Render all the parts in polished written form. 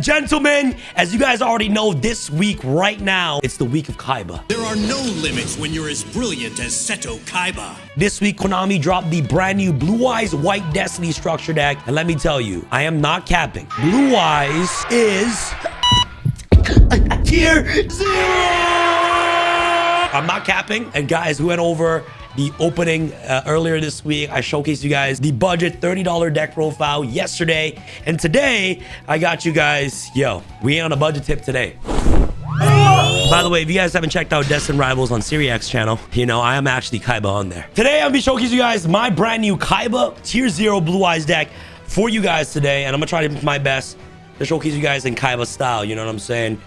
and gentlemen, as you guys already know, this week right now, it's the week of Kaiba. There are no limits when you're as brilliant as Seto Kaiba. This week, Konami dropped the brand new Blue Eyes White Destiny structure deck. And let me tell you, I am not capping. Blue Eyes is tier 0. I'm not capping. And guys, we went over the opening earlier this week. I showcased you guys the budget $30 deck profile yesterday. And today, I got you guys, yo, we ain't on a budget tip today. By the way, if you guys haven't checked out Destin Rivals on SiriX channel, you know, I am actually Kaiba on there. Today, I'm gonna be showcasing you guys my brand new Kaiba tier 0 Blue Eyes deck for you guys today. And I'm gonna try to do my best to showcase you guys in Kaiba style, you know what I'm saying?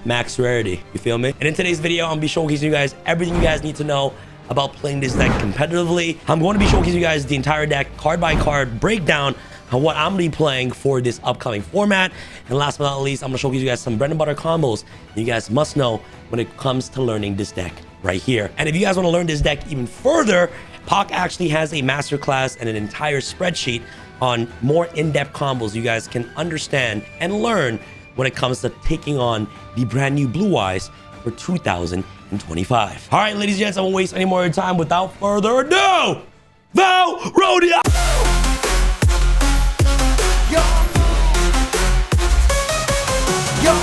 Max rarity, you feel me? And in today's video, I'm gonna be showcasing you guys everything you guys need to know about playing this deck competitively. I'm going to be showcasing you guys the entire deck, card by card breakdown on what I'm gonna be playing for this upcoming format. And last but not least, I'm gonna showcase you guys some bread and butter combos you guys must know when it comes to learning this deck right here. And if you guys want to learn this deck even further, Pac actually has a masterclass and an entire spreadsheet on more in-depth combos you guys can understand and learn when it comes to taking on the brand new Blue Eyes for 2025. All right, ladies and gents, I won't waste any more time. Without further ado, Val Rodeo. Yo. Yo.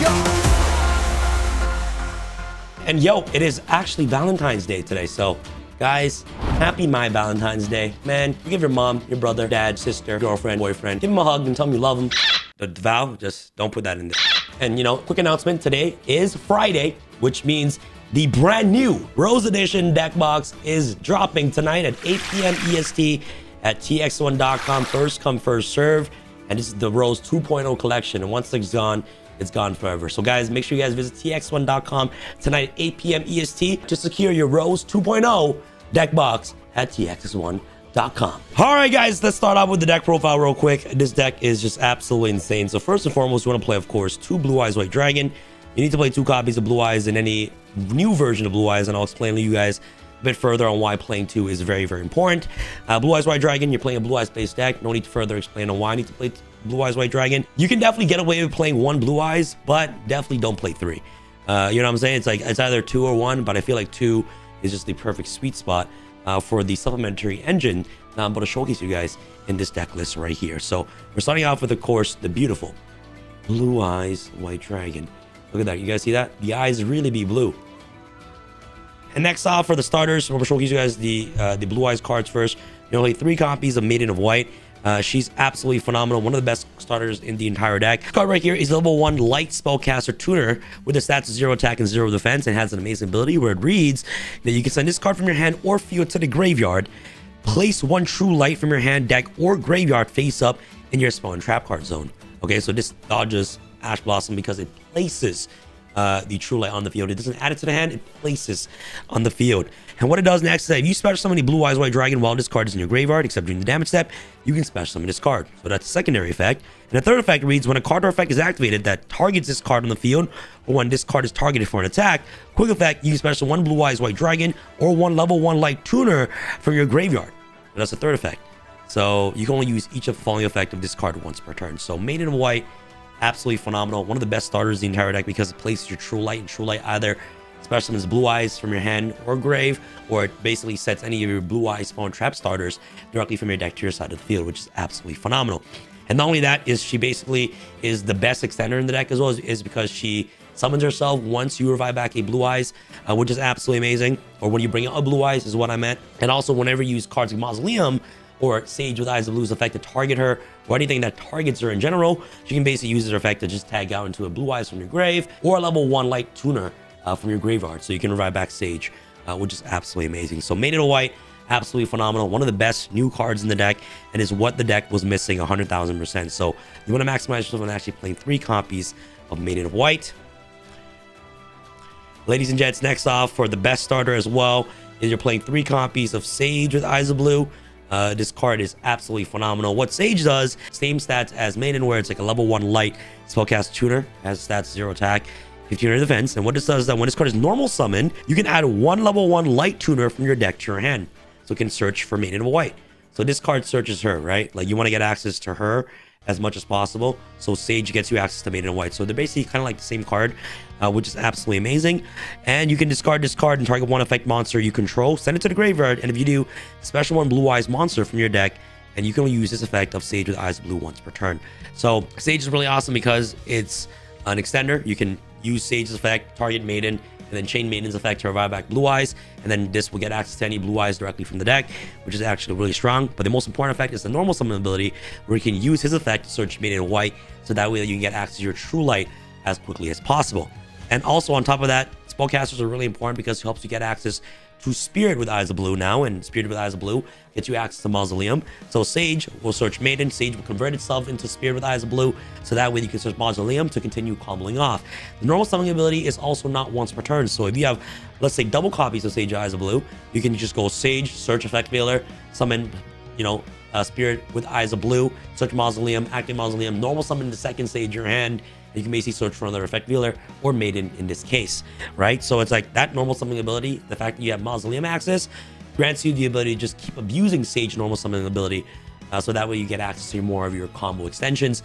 Yo. And yo, it is actually Valentine's Day today. So guys, happy my Valentine's Day. Man, you give your mom, your brother, dad, sister, girlfriend, boyfriend, give them a hug and tell them you love them. But Val, just don't put that in there. And you know, quick announcement, today is Friday, which means the brand new Rose Edition deck box is dropping tonight at 8 p.m. EST at tx1.com. First come, first serve. And this is the Rose 2.0 collection. And once it's gone forever. So guys, make sure you guys visit tx1.com tonight at 8 p.m. EST to secure your Rose 2.0 deck box at tx1.com. All right, guys, let's start off with the deck profile real quick. This deck is just absolutely insane. So first and foremost, you want to play, of course, 2 Blue Eyes White Dragon. You need to play 2 copies of Blue Eyes in any new version of Blue Eyes, and I'll explain to you guys a bit further on why playing 2 is very, very important. Blue Eyes White Dragon, you're playing a Blue Eyes based deck. No need to further explain on why I need to play Blue Eyes White Dragon. You can definitely get away with playing 1 Blue Eyes, but definitely don't play 3. You know what I'm saying? It's like it's either 2 or 1, but I feel like 2 is just the perfect sweet spot for the supplementary engine that I'm going to showcase you guys in this deck list right here. So we're starting off with, of course, the beautiful Blue Eyes White Dragon. Look at that. You guys see that? The eyes really be blue. And next off for the starters, we're going to showcase you guys the Blue Eyes cards first. You only 3 copies of Maiden of White. She's absolutely phenomenal. One of the best starters in the entire deck. This card right here is level 1 light spellcaster tuner with the stats of 0 attack and 0 defense, and has an amazing ability where it reads that you can send this card from your hand or field to the graveyard. Place 1 true light from your hand, deck, or graveyard face up in your spell and trap card zone. Okay, so this dodges Ash Blossom because it places the true light on the field. It doesn't add it to the hand, it places on the field. And what it does next is that if you special summon a Blue Eyes White Dragon while this card is in your graveyard, except during the damage step, you can special summon this card. So that's a secondary effect. And the third effect reads, when a card or effect is activated that targets this card on the field, or when this card is targeted for an attack, quick effect, you can special 1 Blue Eyes White Dragon or 1 level 1 light tuner from your graveyard. And that's the third effect. So you can only use each of the following effect of this card once per turn. So Maiden of White, absolutely phenomenal. One of the best starters in the entire deck because it places your true light, and true light either special summons Blue Eyes from your hand or grave, or it basically sets any of your Blue Eyes spawn trap starters directly from your deck to your side of the field, which is absolutely phenomenal. And not only that, is she basically is the best extender in the deck as well, is because she summons herself once you revive back a Blue Eyes, which is absolutely amazing. Or when you bring out a Blue Eyes is what I meant. And also whenever you use cards like Mausoleum or Sage with Eyes of Blue's effect to target her, or anything that targets her in general, she can basically use her effect to just tag out into a Blue Eyes from your grave, or a level 1 light tuner from your graveyard, so you can revive back Sage, which is absolutely amazing. So Maiden of White, absolutely phenomenal. One of the best new cards in the deck, and is what the deck was missing 100,000%. So you want to maximize yourself on actually playing 3 copies of Maiden of White. Ladies and gents, next off for the best starter as well, is you're playing 3 copies of Sage with Eyes of Blue. This card is absolutely phenomenal. What Sage does, same stats as Maiden, where it's like a level 1 light spellcast tuner, has stats 0 attack, 15 defense. And what this does is that when this card is normal summoned, you can add 1 level 1 light tuner from your deck to your hand. So it can search for Maiden of White. So this card searches her, right? Like you want to get access to her as much as possible. So Sage gets you access to Maiden in White. So they're basically kind of like the same card, which is absolutely amazing. And you can discard this card and target one effect monster you control, send it to the graveyard, and if you do, special one Blue Eyes monster from your deck, and you can only use this effect of Sage with Eyes of Blue once per turn. So Sage is really awesome because it's an extender. You can use Sage's effect, target Maiden, and then chain Maiden's effect to revive back Blue Eyes, and then this will get access to any Blue Eyes directly from the deck, which is actually really strong. But the most important effect is the normal summon ability, where you can use his effect to search Maiden in White, so that way you can get access to your True Light as quickly as possible. And also on top of that, spellcasters are really important because it helps you get access to Spirit with Eyes of Blue now, and Spirit with Eyes of Blue gets you access to Mausoleum. So Sage will search Maiden, Sage will convert itself into Spirit with Eyes of Blue, so that way you can search Mausoleum to continue comboing off. The normal summoning ability is also not once per turn, so if you have, let's say, double copies of Sage Eyes of Blue, you can just go Sage, search Effect Veiler, summon, Spirit with Eyes of Blue, search Mausoleum, activate Mausoleum, normal summon the second Sage in your hand. You can basically search for another Effect Veiler or Maiden in this case, right? So it's like that normal summoning ability, the fact that you have Mausoleum access, grants you the ability to just keep abusing Sage normal summoning ability, so that way you get access to more of your combo extensions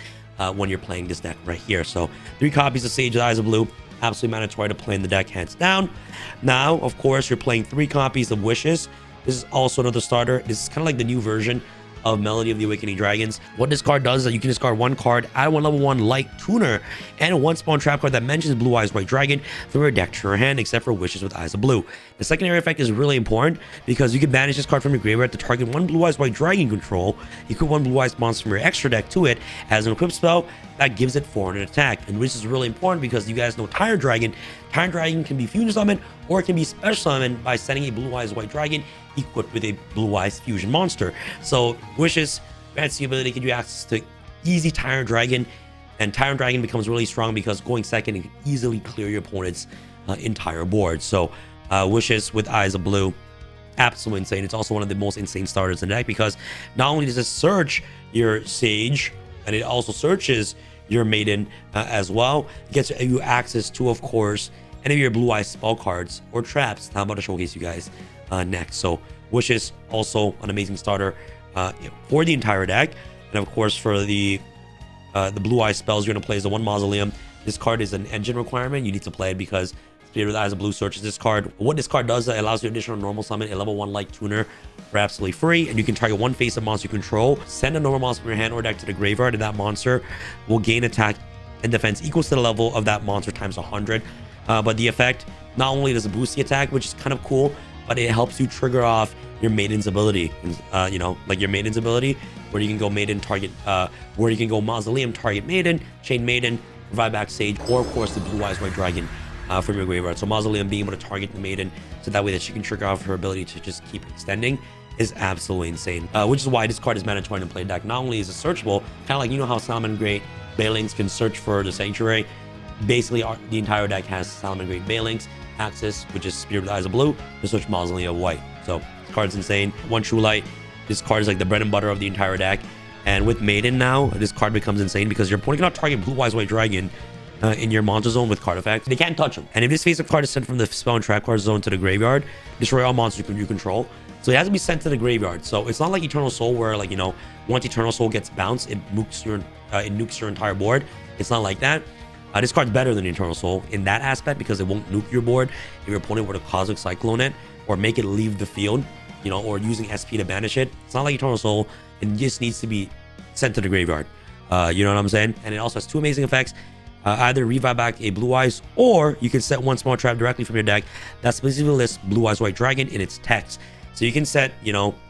when you're playing this deck right here. So 3 copies of Sage with Eyes of Blue, absolutely mandatory to play in the deck, hands down. Now, of course, you're playing 3 copies of Wishes. This is also another starter. This is kind of like the new version of Melody of the Awakening Dragons. What this card does is that you can discard 1 card, add 1 level 1 Light Tuner, and 1 spawn trap card that mentions Blue Eyes White Dragon from your deck to your hand, except for Wishes with Eyes of Blue. The secondary effect is really important because you can banish this card from your graveyard to target 1 Blue Eyes White Dragon control, equip 1 Blue Eyes monster from your extra deck to it as an equip spell that gives it 400 attack. And which is really important because you guys know Tyrant Dragon. Tyrant Dragon can be fusion summoned or it can be special summoned by sending a Blue Eyes White Dragon equipped with a Blue Eyes fusion monster. So Wishes grants the ability to give you access to easy Tyrant Dragon, and Tyrant Dragon becomes really strong because going second, it can easily clear your opponent's entire board. So Wishes with Eyes of Blue, absolutely insane. It's also one of the most insane starters in the deck because not only does it search your Sage, and it also searches your Maiden as well. It gets you access to, of course, any of your Blue Eyes spell cards or traps that I'm about to showcase you guys next. So Wishes, also an amazing starter for the entire deck. And of course, for the Blue Eyes spells you're going to play is the 1 Mausoleum. This card is an engine requirement. You need to play it because Spirit with Eyes of Blue searches this card. What this card does, it allows you additional normal summon a level 1 Light Tuner for absolutely free, and you can target 1 face-up monster you control, send a normal monster from your hand or deck to the graveyard, and that monster will gain attack and defense equals to the level of that monster times 100. But the effect, not only does it boost the attack, which is kind of cool, but it helps you trigger off your Maiden's ability, like your Maiden's ability, where you can go Maiden target, where you can go Mausoleum target Maiden, chain Maiden, revive back Sage, or of course the Blue Eyes White Dragon from your graveyard. So Mausoleum being able to target the Maiden, so that way that she can trigger off her ability to just keep extending, is absolutely insane. Which is why this card is mandatory to play deck. Not only is it searchable, kind of like how Salamangreat Baelings can search for the Sanctuary. Basically, the entire deck has Salamangreat Baelings access, which is Spirit with Eyes of Blue, to search Mausoleum of White. So this card's insane. 1 True Light. This card is like the bread and butter of the entire deck. And with Maiden now, this card becomes insane because your opponent cannot target Blue Eyes White Dragon in your monster zone with card effects. They can't touch them. And if this face-up card is sent from the spell and trap card zone to the graveyard, destroy all monsters you control. So it has to be sent to the graveyard. So it's not like Eternal Soul where, like, once Eternal Soul gets bounced, it nukes your entire board. It's not like that. This card's better than Eternal Soul in that aspect because it won't nuke your board if your opponent were to Cosmic Cyclone it or make it leave the field, or using SP to banish it. It's not like Eternal Soul. It just needs to be sent to the graveyard. You know what I'm saying? And it also has 2 amazing effects. Either revive back a Blue Eyes, or you can set 1 small trap directly from your deck that specifically lists Blue Eyes White Dragon in its text. So you can set,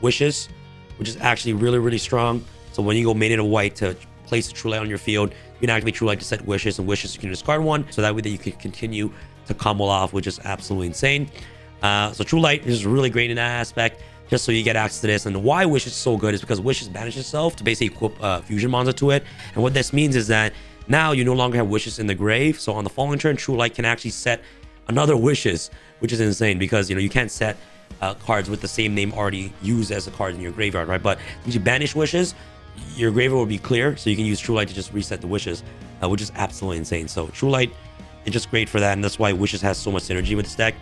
Wishes, which is actually really, really strong. So when you go Maiden of White to place a True Light on your field, you can activate True Light to set Wishes, and Wishes you can discard 1, so that way that you can continue to combo off, which is absolutely insane. So True Light is really great in that aspect, just so you get access to this. And why Wishes is so good is because Wishes banishes itself to basically equip Fusion Monster to it. And what this means is that now you no longer have Wishes in the grave. So on the following turn, True Light can actually set another Wishes, which is insane because, you can't set cards with the same name already used as the cards in your graveyard, right? But if you banish Wishes, your graveyard will be clear, so you can use True Light to just reset the Wishes, which is absolutely insane. So True Light is just great for that, and that's why Wishes has so much synergy with this deck.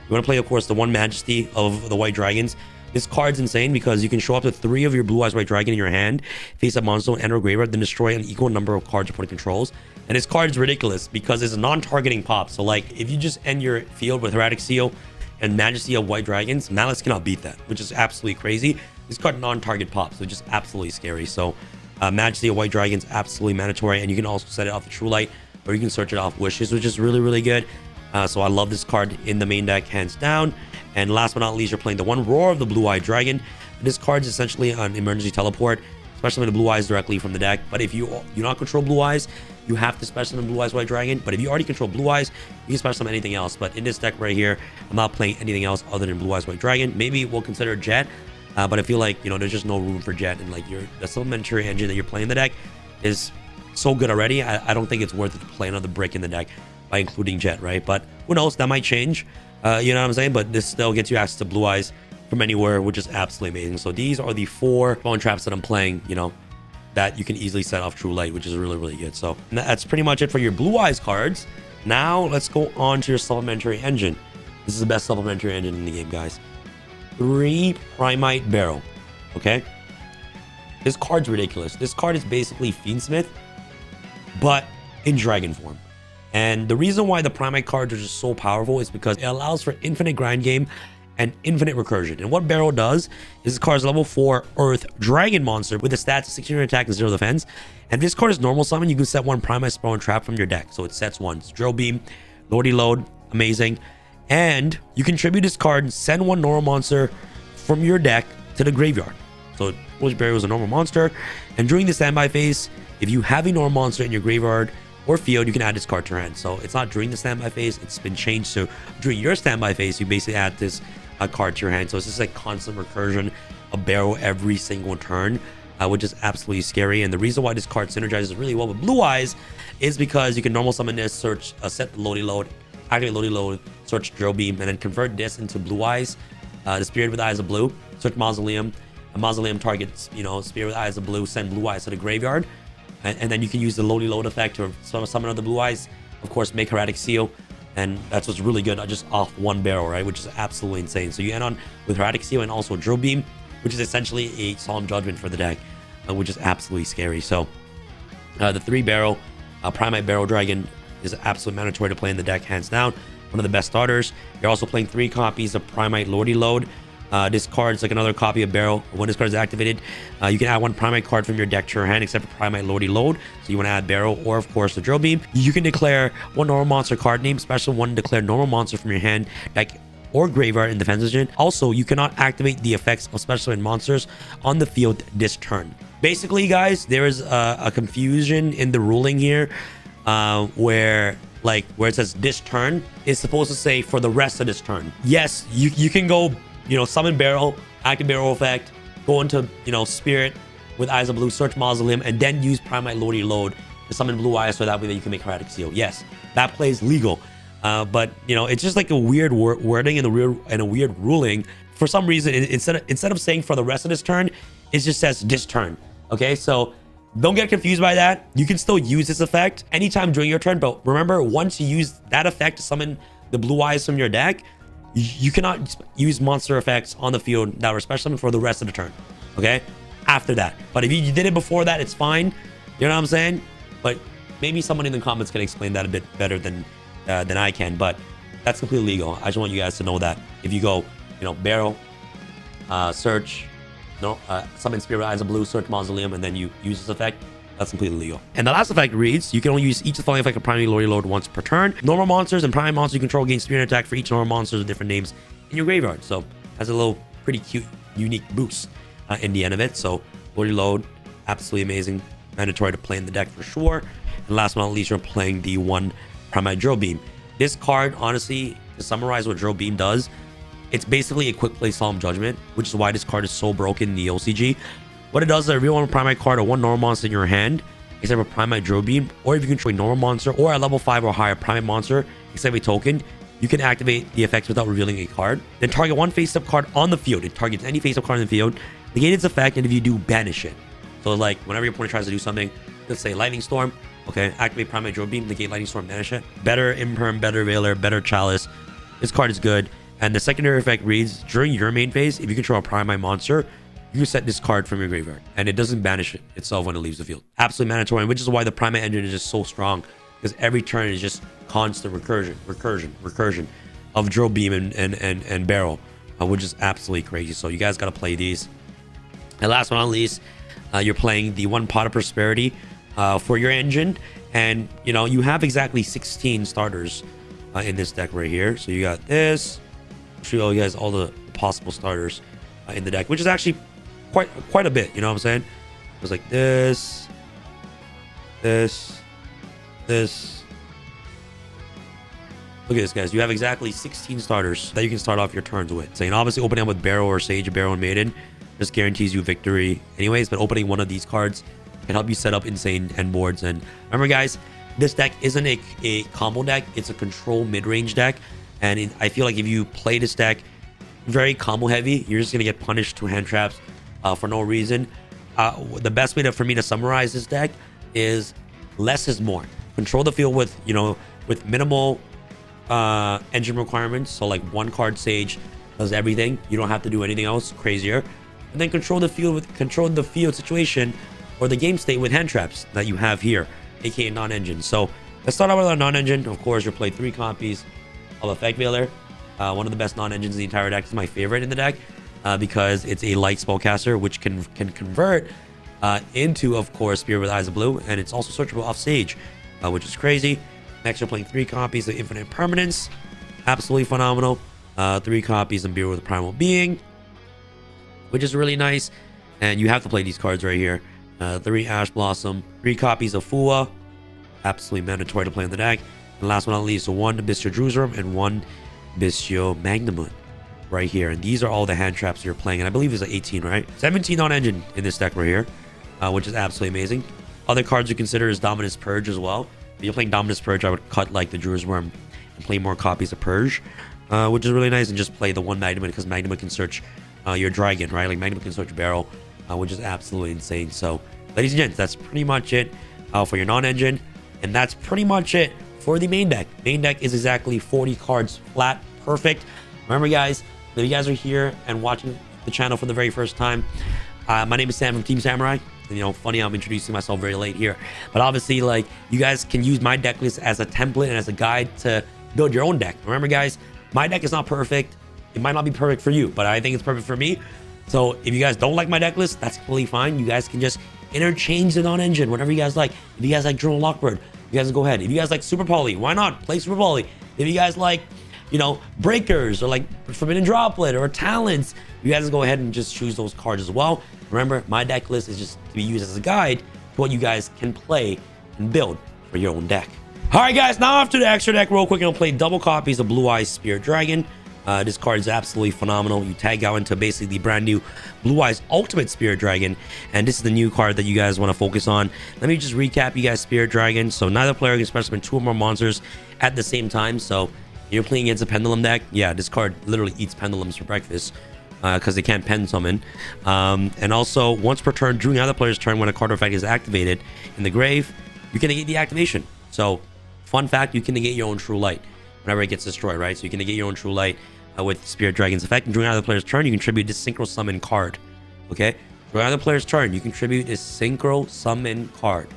You want to play, of course, the 1 Majesty of the White Dragons. This card's insane because you can show up to 3 of your Blue Eyes White Dragon in your hand, face up monster, enter a graveyard, then destroy an equal number of cards your opponent controls. And this card's ridiculous because it's a non-targeting pop. So like if you just end your field with Erratic Seal and Majesty of White Dragons, Malice cannot beat that, which is absolutely crazy. This card non-target pops, so just absolutely scary. So Majesty of White Dragons absolutely mandatory, and you can also set it off the True Light, or you can search it off Wishes, which is really, really good. So I love this card in the main deck, hands down. And last but not least, you're playing the one Roar of the Blue Eyed Dragon. This card's essentially an emergency teleport, especially when the Blue Eyes directly from the deck. But if you do not control Blue Eyes, you have to special summon Blue Eyes White Dragon. But if you already control Blue Eyes, you can special summon anything else. But in this deck right here, I'm not playing anything else other than Blue Eyes White Dragon. Maybe we'll consider Jet, but I feel like, you know, there's just no room for Jet. And like the supplementary engine that you're playing in the deck is so good already. I don't think it's worth it to play another brick in the deck by including Jet, right? But who knows? That might change. You know what I'm saying? But this still gets you access to Blue Eyes from anywhere, which is absolutely amazing. So these are the 4 spawn traps that I'm playing, you know, that you can easily set off True Light, which is really, really good. So that's pretty much it for your Blue Eyes cards. Now let's go on to your supplementary engine. This is the best supplementary engine in the game, guys. 3 Primite Barrel. Okay? This card's ridiculous. This card is basically Fiendsmith, but in dragon form. And the reason why the Primite cards are just so powerful is because it allows for infinite grind game and infinite recursion. And what Barrel does is this card is level 4 Earth Dragon monster with the stats of 1600 attack and 0 defense. And if this card is normal summon, you can set 1 Primite Spell and Trap from your deck. So it sets 1. It's Drill Beam, Lordy Load, amazing. And you contribute this card, send 1 normal monster from your deck to the graveyard. So which Barrel is a normal monster. And during the standby phase, if you have a normal monster in your graveyard or field, you can add this card to your hand. So it's not during the standby phase, it's been changed. So during your standby phase, you basically add this card to your hand. So it's just like constant recursion of Barrel every single turn, which is absolutely scary. And the reason why this card synergizes really well with Blue Eyes is because you can normal summon this, search, set the Lordy Load, activate Lordy Load, search Drill Beam, and then convert this into Blue Eyes, the Spirit with Eyes of Blue, search Mausoleum. A Mausoleum targets, you know, Spirit with Eyes of Blue, send Blue Eyes to the graveyard. And then you can use the Lordy Load effect to summon other Blue Eyes. Of course, make Erratic Seal. And that's what's really good, just off 1 Barrel, right? Which is absolutely insane. So you end on with Erratic Seal and also Drill Beam, which is essentially a Solemn Judgment for the deck, which is absolutely scary. So the 3 Barrel Primite Barrel Dragon is absolutely mandatory to play in the deck, hands down. One of the best starters. You're also playing 3 copies of Primite Lordy Load. This card is like another copy of Barrel. When this card is activated, you can add 1 Primite card from your deck to your hand, except for Primite Lordy Load. So you want to add Barrel, or of course the Drill Beam. You can declare 1 normal monster card name, special 1 declare normal monster from your hand, deck, or graveyard in defense engine. Also, you cannot activate the effects of special and monsters on the field this turn. Basically, guys, there is a confusion in the ruling here, where it says this turn is supposed to say for the rest of this turn. Yes, you can go, you know, summon Barrel, active Barrel effect, go into, you know, Spirit with Eyes of Blue, search Mausoleum, and then use Primite Lordy Load to summon Blue Eyes, so that way that you can make Erratic Seal. Yes, that plays legal. But, you know, it's just like a weird wording and a weird ruling. For some reason, instead of saying for the rest of this turn, it just says this turn. Okay, so don't get confused by that. You can still use this effect anytime during your turn, but remember, once you use that effect to summon the Blue Eyes from your deck, you cannot use monster effects on the field that were special summoned for the rest of the turn. Okay, after that. But if you did it before that, it's fine. You know what I'm saying? But maybe someone in the comments can explain that a bit better than I can. But that's completely legal. I just want you guys to know that if you go, you know, Barrel, search, summon Spirit Eyes of Blue, search Mausoleum, and then you use this effect, that's completely legal. And the last effect reads, you can only use each of the following effect of Primary Lordy Load once per turn. Normal monsters and Prime monsters you control gain Spirit attack for each normal monster with different names in your graveyard. So that's a little pretty cute, unique boost in the end of it. So Lordy Load, absolutely amazing. Mandatory to play in the deck for sure. And last but not least, you're playing the 1 Primite Drill Beam. This card, honestly, to summarize what Drill Beam does, it's basically a quick play Solemn Judgment, which is why this card is so broken in the OCG. What it does is every 1 Primite card or 1 normal monster in your hand, except for Primite Drill Beam, or if you control a normal monster or a level 5 or higher Primate monster, except a token, you can activate the effects without revealing a card. Then target 1 face-up card on the field. It targets any face-up card in the field, negate its effect, and if you do, banish it. So like whenever your opponent tries to do something, let's say Lightning Storm, okay, activate Primate Drill Beam, negate Lightning Storm, banish it. Better Imperm, better Veiler, better Chalice. This card is good. And the secondary effect reads, during your main phase, if you control a Primite monster, you set this card from your graveyard, and it doesn't banish it itself when it leaves the field. Absolutely mandatory, which is why the Primate engine is just so strong, because every turn is just constant recursion of Drill Beam and Barrel, which is absolutely crazy. So you guys got to play these. And last but not least, you're playing the one Pot of Prosperity for your engine, and you know you have exactly 16 starters in this deck right here. So you got this. I'll show you guys all the possible starters in the deck, which is actually quite a bit. You know what I'm saying? It was like this. Look at this, guys. You have exactly 16 starters that you can start off your turns with. So, you know, obviously opening up with Barrow or Sage, Barrow and Maiden just guarantees you victory anyways, but opening one of these cards can help you set up insane end boards. And remember, guys, this deck isn't a combo deck. It's a control mid-range deck. And I feel like if you play this deck very combo heavy, you're just going to get punished to hand traps for no reason. The best way for me to summarize this deck is less is more. Control the field with, you know, with minimal engine requirements. So like one card Sage does everything. You don't have to do anything else crazier. And then control the field situation or the game state with hand traps that you have here, aka non-engine. So let's start out with our non-engine. Of course, you'll play 3 copies of Effect Veiler. One of the best non-engines in the entire deck. Is my favorite in the deck because it's a light spellcaster, which can convert into, of course, Spirit with Eyes of Blue, and it's also searchable off Sage, which is crazy. Next, you're playing 3 copies of Infinite Permanence. Absolutely phenomenal. 3 copies of Imbued with Primal Being, which is really nice. And you have to play these cards right here. 3 Ash Blossom, 3 copies of Fua. Absolutely mandatory to play in the deck. And last but not least, 1 Bistio Jerusalem and 1 Bistio Magnamut right here. And these are all the hand traps you're playing. And I believe there's like 18, right? 17 on engine in this deck right here, which is absolutely amazing. Other cards you consider is Dominus Purge as well. If you're playing Dominus Purge, I would cut like the Jerusalem and play more copies of Purge, which is really nice, and just play the 1 Magnamut because Magnamut can search your Dragon, right? Like Magnamut can search Barrel, which is absolutely insane. So, ladies and gents, that's pretty much it for your non-engine, and that's pretty much it for the main deck. Main deck is exactly 40 cards flat, perfect. Remember, guys, if you guys are here and watching the channel for the very first time, my name is Sam from Team Samurai. And, you know, funny, I'm introducing myself very late here, but obviously, like, you guys can use my deck list as a template and as a guide to build your own deck. Remember, guys, my deck is not perfect. It might not be perfect for you, but I think it's perfect for me. So if you guys don't like my deck list, that's completely fine. You guys can just interchange the non-engine, whatever you guys like. If you guys like Journal Lockbird, you guys can go ahead. If you guys like Super Poly, why not play Super Poly? If you guys like, you know, Breakers or like Forbidden Droplet or Talents, you guys can go ahead and just choose those cards as well. Remember, my deck list is just to be used as a guide to what you guys can play and build for your own deck. All right, guys, now after the extra deck, real quick, I'm gonna play double copies of Blue Eyes Spirit Dragon. This card is absolutely phenomenal. You tag out into basically the brand new Blue Eyes Ultimate Spirit Dragon, and this is the new card that you guys want to focus on. Let me just recap you guys Spirit Dragon. So neither player can special summon 2 or more monsters at the same time. So you're playing against a Pendulum deck. Yeah, this card literally eats pendulums for breakfast because they can't pen summon. And also, once per turn during the other player's turn, when a card effect is activated in the grave, you can negate the activation. So, fun fact, you can negate your own True Light whenever it gets destroyed, right? So you can negate your own True Light with Spirit Dragon's effect. And during either player's turn, you contribute this Synchro Summon card. Okay? During either player's turn, you contribute this Synchro Summon card.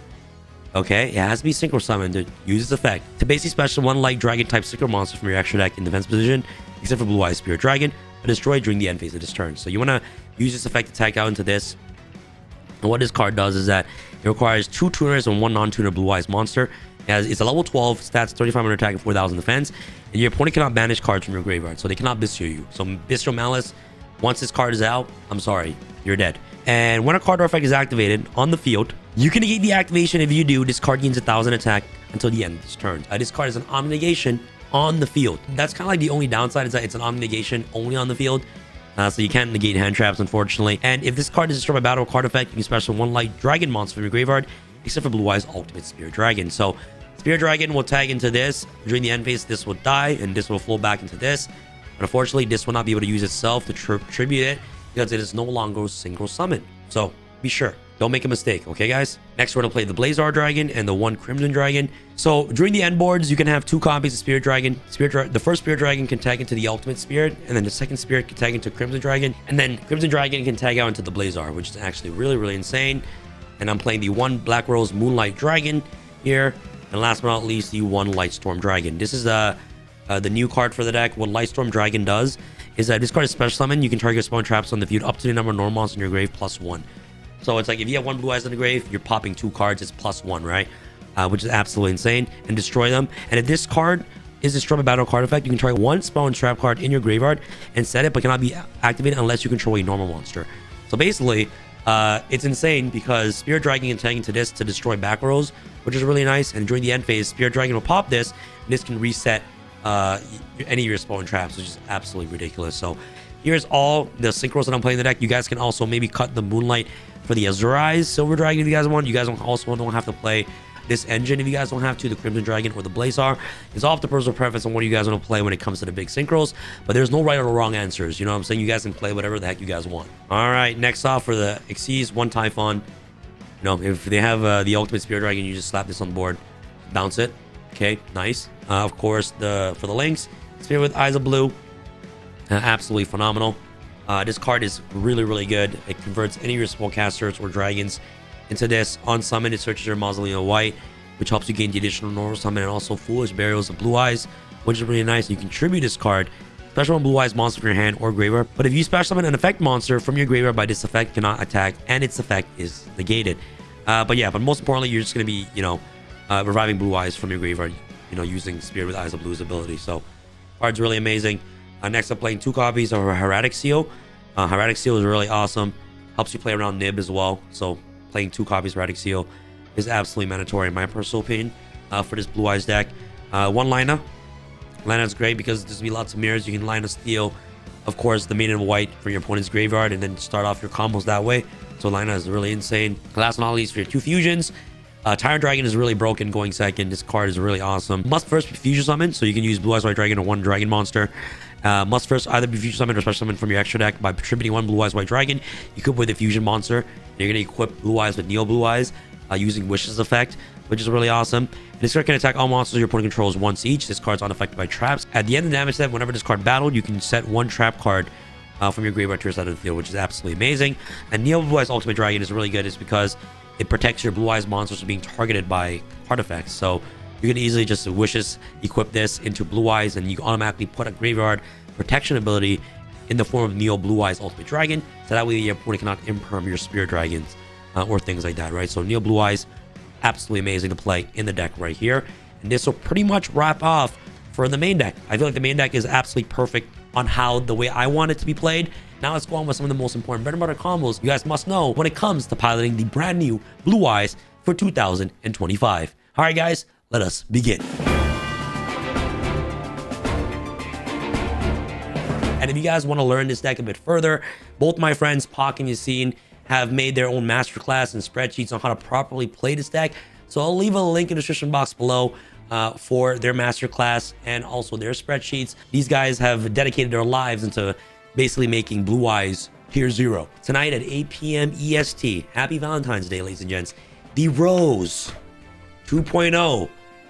Okay? It has to be Synchro Summon to use its effect. To basically special 1 light dragon type Synchro monster from your extra deck in defense position, except for Blue Eyes Spirit Dragon, but destroyed during the end phase of this turn. So you want to use this effect to tag out into this. And what this card does is that it requires 2 tuners and 1 non-tuner Blue Eyes monster. It's a level 12, stats 3,500 attack and 4,000 defense, and your opponent cannot banish cards from your graveyard, so they cannot Bistio you. So Bistio Malice, once this card is out, I'm sorry, you're dead. And when a card or effect is activated on the field, you can negate the activation. If you do, this card gains 1,000 attack until the end of this turn. This card is an Omni Negation on the field. That's kind of like the only downside, is that it's an Omni Negation only on the field. So you can't negate hand traps, unfortunately. And if this card is destroyed by battle or card effect, you can special 1 light dragon monster from your graveyard, except for Blue Eyes Ultimate Spirit Dragon. So Spirit Dragon will tag into this. During the end phase, this will die, and this will flow back into this. But unfortunately, this will not be able to use itself to tribute it, because it is no longer Synchro Summon. So be sure Don't make a mistake, okay, guys? Next, we're gonna play the Blazar Dragon and the one Crimson Dragon. So during the end boards, you can have 2 copies of Spirit Dragon. The first Spirit Dragon can tag into the Ultimate Spirit, and then the second Spirit can tag into Crimson Dragon, and then Crimson Dragon can tag out into the Blazar, which is actually really, really insane. And I'm playing the one Black Rose Moonlight Dragon here, and last but not least, the one Lightstorm Dragon. This is the new card for the deck. What Lightstorm Dragon does is that this card is special summon. You can target spawn traps on the field up to the number of normal monsters in your grave +1. So it's like if you have 1 blue eyes in the grave, you're popping 2 cards. It's +1, right? Which is absolutely insane. And destroy them. And if this card is destroyed by battle card effect, you can target 1 spawn trap card in your graveyard and set it, but cannot be activated unless you control a normal monster. So basically, it's insane because Spirit Dragon can tag into this to destroy back rows, which is really nice. And during the end phase, Spirit Dragon will pop this, and this can reset any of your spawn traps, which is absolutely ridiculous. So here's all the synchros that I'm playing in the deck. You guys can also maybe cut the Moonlight for the Azurize Silver Dragon if you guys want. You guys also don't have to play this engine if you guys don't have to, the Crimson Dragon or the Blazar. It's all up to personal preference on what you guys want to play when it comes to the big synchros, but there's no right or wrong answers. You know what I'm saying? You guys can play whatever the heck you guys want. All right, next off for the Xyz, 1 Typhon. You know, if they have the Ultimate Spirit Dragon, you just slap this on the board, bounce it. Okay, nice. Of course, for the links, Spirit with Eyes of Blue, absolutely phenomenal. This card is really, really good. It converts any of your spellcasters or dragons into this. On summon, it searches your Mausoleum of White, which helps you gain the additional normal summon, and also Foolish Burials of Blue Eyes, which is really nice. You can tribute this card, special on Blue Eyes monster from your hand or graveyard. But if you special summon an effect monster from your graveyard by this effect, cannot attack, and its effect is negated. But most importantly, you're just going to be, reviving Blue Eyes from your graveyard, using Spirit with Eyes of Blue's ability. So, card's really amazing. Next, I'm playing 2 copies of Hieratic Seal. Hieratic Seal is really awesome. Helps you play around Nib as well. So, playing 2 copies of Hieratic Seal is absolutely mandatory in my personal opinion for this Blue Eyes deck. 1 Lina. Lina's great because there's going to be lots of mirrors. You can Lina steal, of course, the Maiden of White from your opponent's graveyard and then start off your combos that way. So, Lina is really insane. Last but not least, for your 2 fusions. Tyrant Dragon is really broken going second. This card is really awesome. Must first be fusion summon, so you can use Blue Eyes White Dragon or 1 Dragon monster. Must first either be fusion summon or special summon from your extra deck by attributing 1 Blue Eyes White Dragon. You could with a fusion monster. And you're going to equip Blue Eyes with Neo Blue Eyes using Wishes effect, which is really awesome. And this card can attack all monsters your opponent controls once each. This card's unaffected by traps. At the end of the damage step, whenever this card battled, you can set 1 trap card from your graveyard to your side of the field, which is absolutely amazing. And Neo Blue Eyes Ultimate Dragon is really good, is because it protects your Blue Eyes monsters from being targeted by card effects. So you can easily just Wishes equip this into Blue Eyes, and you automatically put a graveyard protection ability in the form of Neo Blue Eyes Ultimate Dragon, so that way your opponent cannot imperm your Spirit Dragons or things like that, right? So Neo Blue Eyes, absolutely amazing to play in the deck right here. And this will pretty much wrap off for the main deck. I feel like the main deck is absolutely perfect on how the way I want it to be played. Now let's go on with some of the most important bread and butter combos you guys must know when it comes to piloting the brand new Blue Eyes for 2025. All right, guys, let us begin. And if you guys want to learn this deck a bit further, both my friends Pak and Yassine have made their own masterclass and spreadsheets on how to properly play this deck. So I'll leave a link in the description box below for their masterclass and also their spreadsheets. These guys have dedicated their lives into basically making Blue Eyes Tier 0. Tonight at 8 p.m. EST, happy Valentine's Day, ladies and gents. The Rose 2.0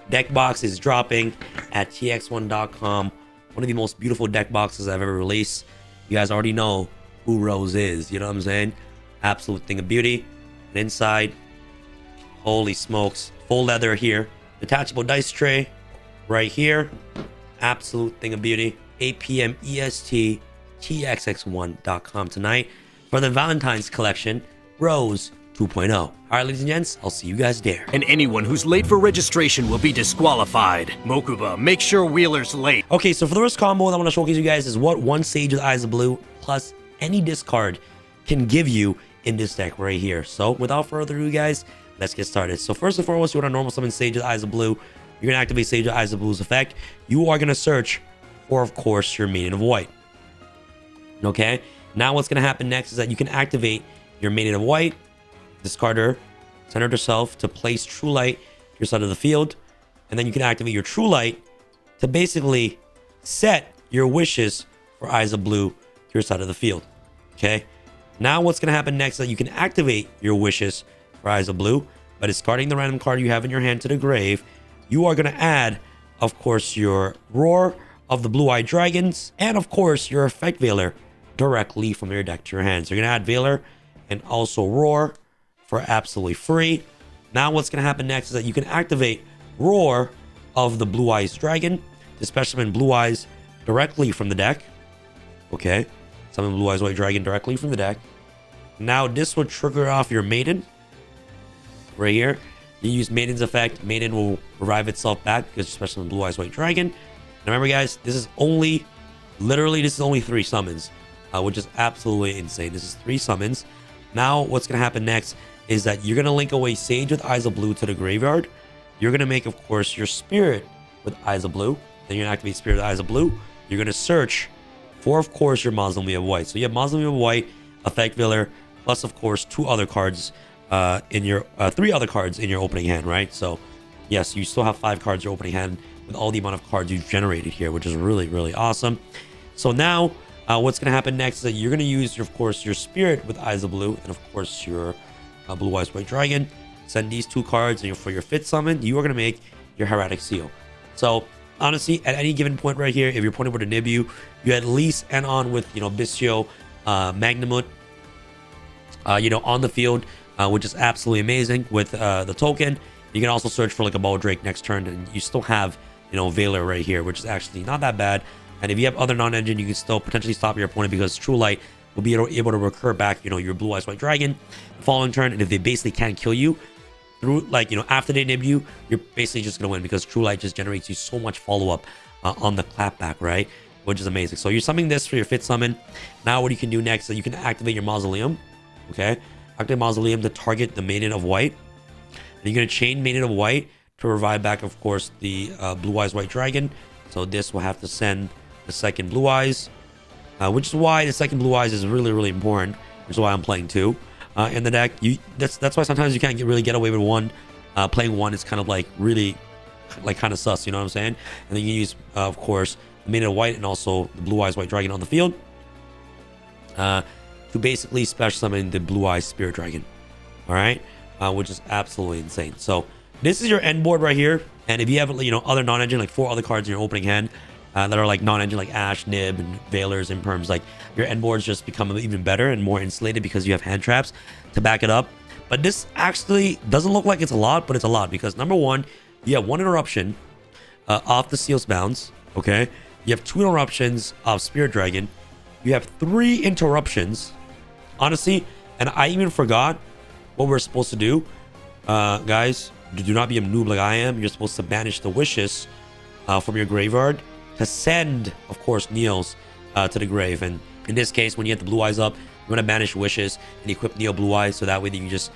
deck box is dropping at tx1.com. One of the most beautiful deck boxes I've ever released. You guys already know who Rose is, you know what I'm saying? Absolute thing of beauty. And inside, holy smokes, full leather here. Detachable dice tray right here. Absolute thing of beauty. 8 p.m. EST, txx1.com tonight for the Valentine's collection, Rose 2.0. All right, ladies and gents, I'll see you guys there. And anyone who's late for registration will be disqualified. Mokuba, make sure Wheeler's late. Okay, so for the first combo that I want to showcase you guys is what 1 Sage with Eyes of Blue plus any discard can give you in this deck right here. So without further ado, guys, let's get started. So first and foremost, you want to normal summon Sage with Eyes of Blue. You're going to activate Sage with Eyes of Blue's effect. You are going to search for, of course, your Maiden of White. Okay, now what's going to happen next is that you can activate your Maiden of White, discard her, send her to self to place True Light to your side of the field, and then you can activate your True Light to basically set your wishes for Eyes of Blue to your side of the field. Okay, Now what's going to happen next is that you can activate your wishes for Eyes of Blue by discarding the random card you have in your hand to the grave. You are going to add, of course, your Roar of the Blue-Eyed Dragons and, of course, your Effect Veiler directly from your deck to your hand. So you're going to add Veiler and also Roar for absolutely free. Now what's going to happen next is that you can activate Roar of the Blue Eyes Dragon to special summon Blue Eyes directly from the deck. Okay, summon Blue Eyes White Dragon directly from the deck. Now this will trigger off your Maiden right here. You use Maiden's effect. Maiden will revive itself back because you special summon Blue Eyes White Dragon. And remember, guys, this is only this is only 3 summons, which is absolutely insane. This is 3 summons. Now what's going to happen next is that you're going to link away Sage with Eyes of Blue to the graveyard. You're going to make, of course, your Spirit with Eyes of Blue. Then you're going to activate Spirit with Eyes of Blue. You're going to search for, of course, your Mausoleum of White. So you have Mausoleum of White, Effect Veiler, plus, of course, 2 other cards in your 3 other cards in your opening hand, right? So yes, you still have 5 cards in your opening hand with all the amount of cards you've generated here, which is really, really awesome. So now what's going to happen next is that you're going to use, of course, your Spirit with Eyes of Blue and, of course, your Blue Eyes White Dragon. Send these 2 cards, and for your 5th summon, you are going to make your Hieratic Seal. So honestly, at any given point right here, if you're pointing with a Nibiu, you at least end on with, Bystial, Magnamut, on the field, which is absolutely amazing with the token. You can also search for like a Baldrake next turn, and you still have, Veiler right here, which is actually not that bad. And if you have other non-engine, you can still potentially stop your opponent because True Light will be able to recur back, your Blue Eyes White Dragon the following turn. And if they basically can't kill you through, after they nib you, you're basically just going to win because True Light just generates you so much follow-up on the clapback, right? Which is amazing. So you're summoning this for your 5th summon. Now what you can do next is you can activate your Mausoleum, okay? Activate Mausoleum to target the Maiden of White. And you're going to chain Maiden of White to revive back, of course, the Blue Eyes White Dragon. So this will have to send the second Blue Eyes, which is why the second Blue Eyes is really, really important. Which is why I'm playing 2 in the deck. That's why sometimes you can't really get away with 1. Playing 1 is kind of like really, kind of sus. You know what I'm saying? And then you use, of course, the Maiden of White and also the Blue Eyes White Dragon on the field to basically special summon the Blue Eyes Spirit Dragon. All right, which is absolutely insane. So this is your end board right here. And if you have, other non-engine, like 4 other cards in your opening hand that are like non-engine, like Ash, Nib, and Veilers and Perms, like your end boards just become even better and more insulated because you have hand traps to back it up. But this actually doesn't look like it's a lot, but it's a lot because number 1, you have 1 interruption off the Seal's Bounds, okay? You have 2 interruptions of Spirit Dragon. You have 3 interruptions, honestly, and I even forgot what we're supposed to do. Guys, do not be a noob like I am. You're supposed to banish the wishes from your graveyard to send, of course, Neil's to the grave. And in this case, when you get the Blue Eyes up, you want to banish wishes and equip Neil Blue Eyes, so that way that you can just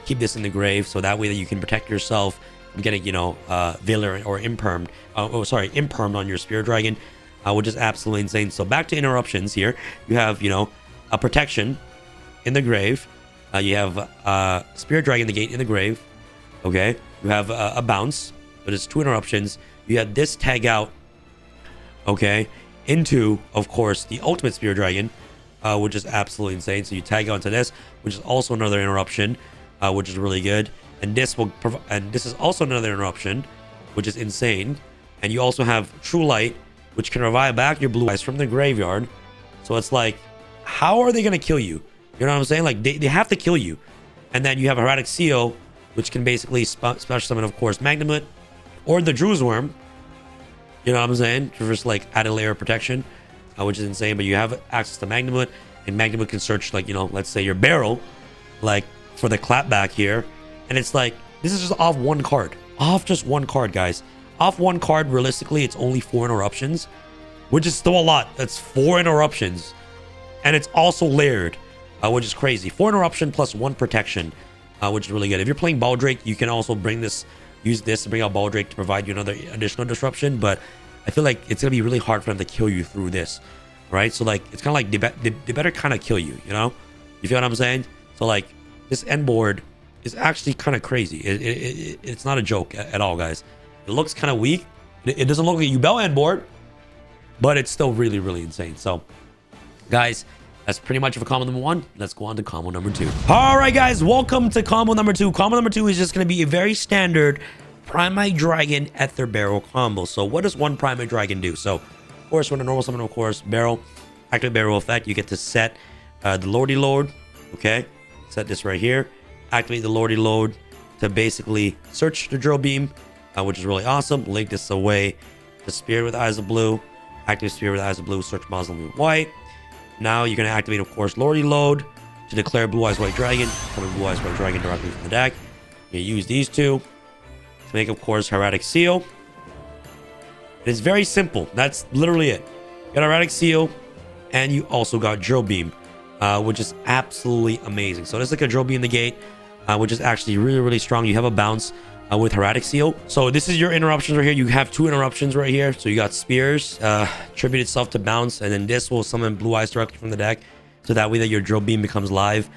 keep this in the grave, so that way that you can protect yourself from getting, Veiler or Impermed, Impermed on your Spirit Dragon, which is absolutely insane. So back to interruptions here. You have, a protection in the grave. You have Spirit Dragon, the Gate in the grave. Okay. You have a bounce, but it's 2 interruptions. You have this tag out, okay, into, of course, the Ultimate Spirit Dragon, which is absolutely insane. So you tag onto this, which is also another interruption, which is really good. And this is also another interruption, which is insane. And you also have True Light, which can revive back your Blue Eyes from the graveyard. So it's like, how are they going to kill you? You know what I'm saying? Like, they have to kill you. And then you have Hieratic Seal, which can basically special summon, of course, Magnamut or the Drew's Worm. You know what I'm saying? To just like add a layer of protection, which is insane. But you have access to Magnamut, and Magnamut can search, like, let's say your barrel, like for the clapback here. And it's like, this is just off 1 card. Off just 1 card, guys. Off 1 card, realistically, it's only 4 interruptions, which is still a lot. That's 4 interruptions. And it's also layered, which is crazy. 4 interruption plus 1 protection, which is really good. If you're playing Baldrake, you can also use this to bring out Baldrake to provide you another additional disruption. But I feel like it's going to be really hard for them to kill you through this, right? So, like, it's kind of like they better kind of kill you, You feel what I'm saying? So, like, this end board is actually kind of crazy. It's not a joke at all, guys. It looks kind of weak. It doesn't look like a Yubel end board, but it's still really, really insane. So, guys, That's pretty much for combo number 1. Let's go on to combo number 2. All right, guys, welcome to combo number 2. Combo number 2 is just going to be a very standard Primite Dragon Ether Barrel combo. So what does one Primite Dragon do? So, of course, when a normal summon, of course, barrel, activate barrel effect, you get to set the Lordy Load, okay? Set this right here. Activate the Lordy Load to basically search the drill beam, which is really awesome. Link this away to Spirit with Eyes of Blue. Activate Spirit with Eyes of Blue, search Mausoleum White. Now you're going to activate, of course, Lordy Load to declare Blue Eyes White Dragon. Coming Blue Eyes White Dragon directly from the deck. You use these two to make, of course, Hieratic Seal. It's very simple. That's literally it. You got Hieratic Seal, and you also got Drill Beam, which is absolutely amazing. So there's like a Drill Beam Negate, which is actually really, really strong. You have a bounce with Hieratic Seal. So this is your interruptions right here. You have 2 interruptions right here. So you got Spears, tribute itself to bounce, and then this will summon Blue Eyes directly from the deck. So that way that your Drill Beam becomes live,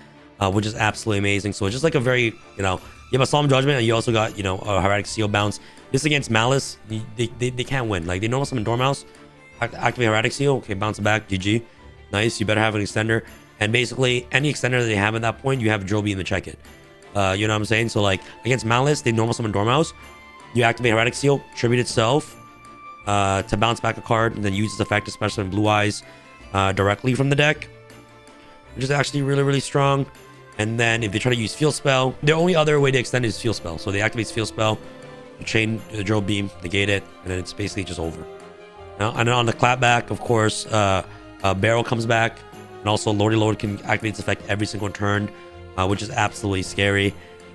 which is absolutely amazing. So it's just like a very, you know, you have a Solemn Judgment, and you also got, you know, a Hieratic Seal bounce. This against Malice, they can't win. Like, they normal summon Dormouse, activate Hieratic Seal, okay, bounce it back, GG. Nice, you better have an extender. And basically, any extender that they have at that point, you have Drill Beam to check it. You know what I'm saying? So, like, against Malice, they normal summon Dormouse. You activate Hieratic Seal, tribute itself to bounce back a card, and then use its effect, especially in Blue Eyes, directly from the deck, which is actually really, really strong. And then if they try to use Field Spell, the only other way to extend is Field Spell. So they activate Field Spell, chain the Drill Beam, negate it, and then it's basically just over. Now, and then on the clapback, of course, Barrel comes back, and also Lordy Load can activate its effect every single turn, which is absolutely scary.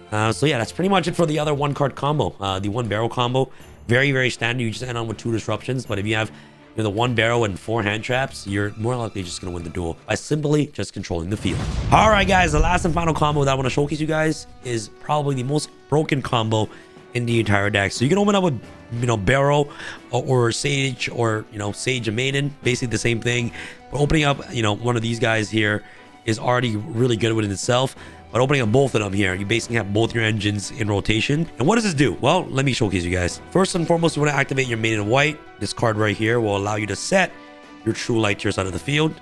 So yeah, that's pretty much it for the other 1-card combo. The 1 barrel combo, very, very standard. You just end on with 2 disruptions, but if you have, you know, the 1 barrel and 4 hand traps, you're more likely just going to win the duel by simply just controlling the field. All right, guys, the last and final combo that I want to showcase you guys is probably the most broken combo in the entire deck. So you can open up with, you know, Barrel or Sage, or, you know, Sage and Maiden, basically the same thing. But opening up, you know, one of these guys here is already really good within itself. But opening up both of them here, you basically have both your engines in rotation. And what does this do? Well, let me showcase you guys. First and foremost, you want to activate your Maiden of White. This card right here will allow you to set your True Light to your side of the field.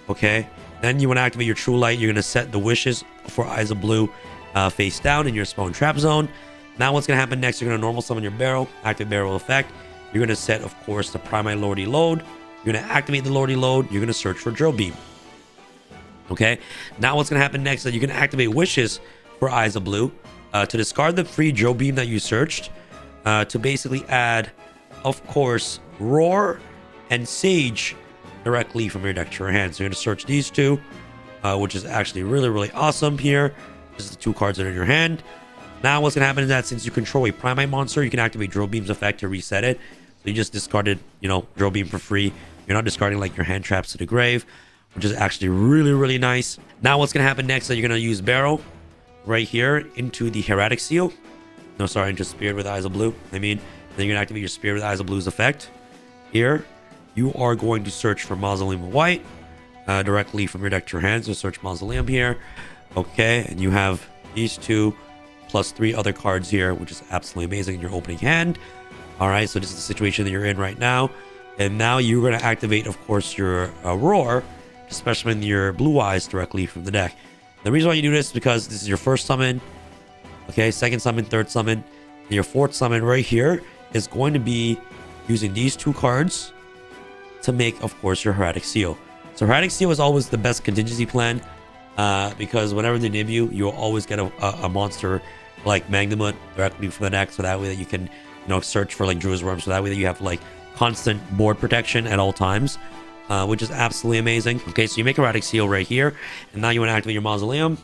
Okay. Then you want to activate your True Light. You're going to set the Wishes for Eyes of Blue face down in your Spell and Trap zone. Now what's going to happen next, you're going to normal summon your Barrel, activate Barrel effect. You're going to set, of course, the Primite Lordy Load. You're going to activate the Lordy Load. You're going to search for Drill Beam. Okay, now what's going to happen next is that you can activate Wishes for Eyes of Blue to discard the free Drill Beam that you searched, to basically add, of course, Roar and Sage directly from your deck to your hand. So you're going to search these 2, which is actually really, really awesome here. This is the 2 cards that are in your hand. Now what's going to happen is that since you control a Primite monster, you can activate Drill Beam's effect to reset it. So you just discarded, you know, Drill Beam for free. You're not discarding like your hand traps to the grave, which is actually really, really nice. Now what's going to happen next is that you're going to use Barrel right here into the Hieratic Seal. No, sorry, into Spirit with Eyes of Blue. Then you're going to activate your Spirit with Eyes of Blue's effect. Here, you are going to search for Mausoleum of White directly from your deck to your hand. So search Mausoleum here. Okay, and you have these 2 plus 3 other cards here, which is absolutely amazing in your opening hand. All right, so this is the situation that you're in right now. And now you're going to activate, of course, your Roar, especially in your Blue Eyes directly from the deck. The reason why you do this is because this is your first summon, okay, second summon, third summon, and your fourth summon right here is going to be using these 2 cards to make, of course, your Hieratic Seal. So Hieratic Seal is always the best contingency plan, because whenever they nib you, you'll always get a monster like Magnamut directly from the deck, so that way that you can, you know, search for like Druid's Worm, so that way that you have like constant board protection at all times. Which is absolutely amazing. Okay, so you make a Hieratic Seal right here, and now you want to activate your Mausoleum,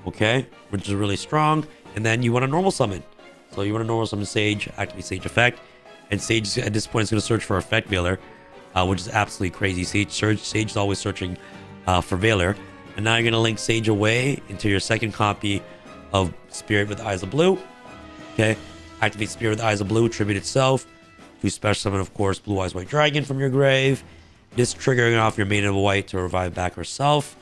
okay, which is really strong. And then you want to normal summon. So you want to normal summon Sage, activate Sage effect, and Sage at this point is going to search for Effect Veiler, which is absolutely crazy. Sage is always searching for Veiler, and now you're going to link Sage away into your second copy of Spirit with Eyes of Blue. Okay, activate Spirit with Eyes of Blue, tribute itself to special summon, of course, Blue Eyes White Dragon from your grave. This triggering off your Maiden of White to revive back herself,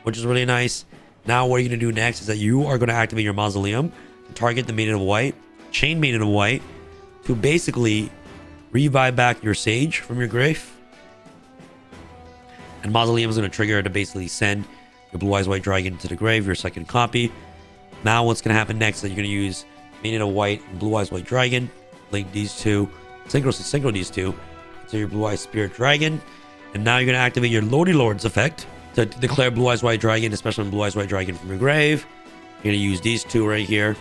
which is really nice. Now what you're going to do next is that you are going to activate your Mausoleum to target the Maiden of White, chain Maiden of White, to basically revive back your Sage from your grave. And Mausoleum is going to trigger to basically send your Blue Eyes White Dragon to the grave, your second copy. Now what's going to happen next is you're going to use Minion of White and Blue Eyes White Dragon. Link these two, synchro these two to your Blue Eyes Spirit Dragon. And now you're going to activate your Lordy Lords effect to declare Blue Eyes White Dragon, especially when Blue Eyes White Dragon from your grave. You're going to use these two right here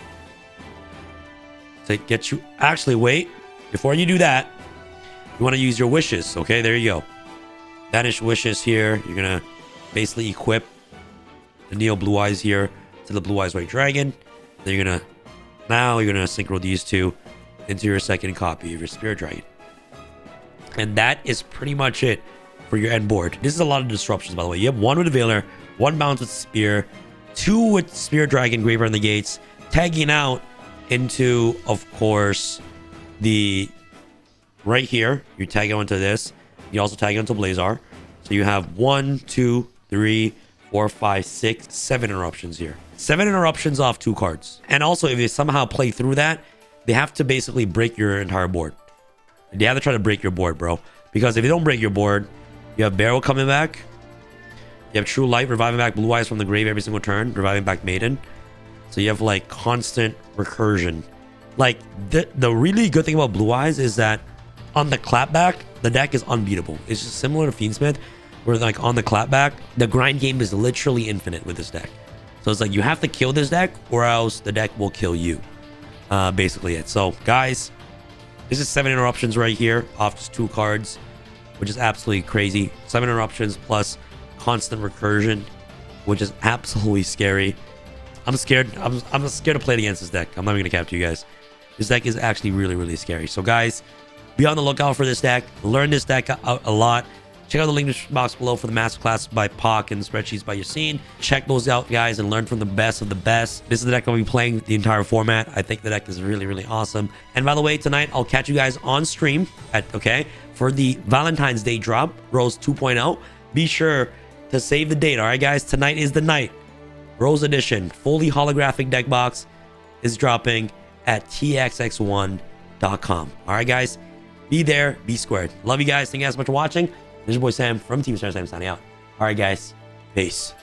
to get you... Actually, wait. Before you do that, you want to use your wishes. Okay, there you go. Banish wishes here. You're going to basically equip the Neo Blue Eyes here to the Blue Eyes White Dragon. Then you're going to... Now you're going to synchro these two into your second copy of your Spirit Dragon. And that is pretty much it for your end board. This is a lot of disruptions, by the way. You have one with a Veiler, one bounce with Spear, two with Spirit Dragon, Graver on the Gates, tagging out into, of course, the... Right here, you tag out into this. You also tag into Blazar. So you have 1, 2, 3, 4, 5, 6, 7 interruptions here. 7 interruptions off 2 cards. And also, if you somehow play through that, they have to basically break your entire board. They have to try to break your board, bro. Because if you don't break your board, you have Barrow coming back. You have True Light reviving back Blue Eyes from the grave every single turn, reviving back Maiden. So you have like constant recursion. Like the really good thing about Blue Eyes is that on the clapback, the deck is unbeatable. It's just similar to Fiendsmith, where like on the clapback, the grind game is literally infinite with this deck. So it's like you have to kill this deck or else the deck will kill you. Basically it. So guys, this is 7 interruptions right here off just 2 cards, which is absolutely crazy. 7 interruptions plus constant recursion, which is absolutely scary. I'm scared. I'm scared to play against this deck. I'm not even gonna cap to you guys. This deck is actually really, really scary. So guys, be on the lookout for this deck. Learn this deck out a lot. Check out the link in the box below for the masterclass by Pac and spreadsheets by Yassine. Check those out, guys, and learn from the best of the best. This is the deck I'll be playing the entire format. I think the deck is really, really awesome. And by the way, tonight I'll catch you guys on stream for the Valentine's Day drop, Rose 2.0. Be sure to save the date, all right, guys? Tonight is the night. Rose Edition, fully holographic deck box is dropping at txx1.com. All right, guys? Be there, be squared. Love you guys. Thank you guys so much for watching. This is your boy Sam from Team Star Sam signing out. All right, guys. Peace.